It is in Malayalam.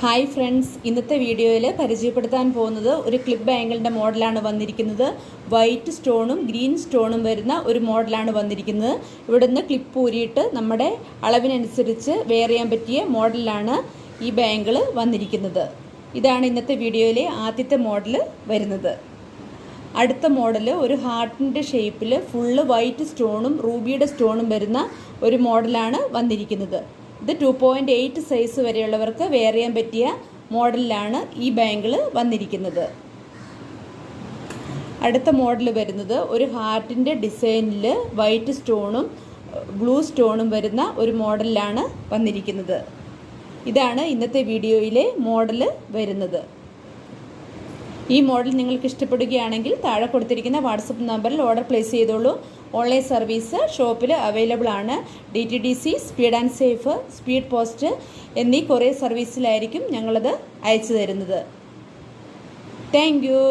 ഹായ് ഫ്രണ്ട്സ്, ഇന്നത്തെ വീഡിയോയിൽ പരിചയപ്പെടുത്താൻ പോകുന്നത് ഒരു ക്ലിപ്പ് ബാങ്കിളിൻ്റെ മോഡലാണ് വന്നിരിക്കുന്നത്. വൈറ്റ് സ്റ്റോണും ഗ്രീൻ സ്റ്റോണും വരുന്ന ഒരു മോഡലാണ് വന്നിരിക്കുന്നത്. ഇവിടുന്ന് ക്ലിപ്പ് ഊരിയിട്ട് നമ്മുടെ അളവിനനുസരിച്ച് വെയർ ചെയ്യാൻ പറ്റിയ മോഡലാണ് ഈ ബാങ്കിൾ വന്നിരിക്കുന്നത്. ഇതാണ് ഇന്നത്തെ വീഡിയോയിലെ ആദ്യത്തെ മോഡൽ വരുന്നത്. അടുത്ത മോഡൽ ഒരു ഹാർട്ടിൻ്റെ ഷേപ്പിൽ ഫുള്ള് വൈറ്റ് സ്റ്റോണും റൂബിയുടെ സ്റ്റോണും വരുന്ന ഒരു മോഡലാണ് വന്നിരിക്കുന്നത്. ഇത് 2.8 സൈസ് വരെയുള്ളവർക്ക് വെയർ ചെയ്യാൻ പറ്റിയ മോഡലിലാണ് ഈ ബാങ്കിൾ വന്നിരിക്കുന്നത്. അടുത്ത മോഡൽ വരുന്നത് ഒരു ഹാർട്ടിൻ്റെ ഡിസൈനിൽ വൈറ്റ് സ്റ്റോണും ബ്ലൂ സ്റ്റോണും വരുന്ന ഒരു മോഡലിലാണ് വന്നിരിക്കുന്നത്. ഇതാണ് ഇന്നത്തെ വീഡിയോയിലെ മോഡൽ വരുന്നത്. ഈ മോഡൽ നിങ്ങൾക്ക് ഇഷ്ടപ്പെടുകയാണെങ്കിൽ താഴെ കൊടുത്തിരിക്കുന്ന വാട്സപ്പ് നമ്പറിൽ ഓർഡർ പ്ലേസ് ചെയ്തോളൂ. ഓൺലൈൻ സർവീസ് ഷോപ്പിൽ അവൈലബിൾ ആണ്. DTDC, speed and safe, speed post എന്നീ കൊറിയർ സർവീസിലായിരിക്കും ഞങ്ങളത് അയച്ചു തരുന്നത്. Thank you.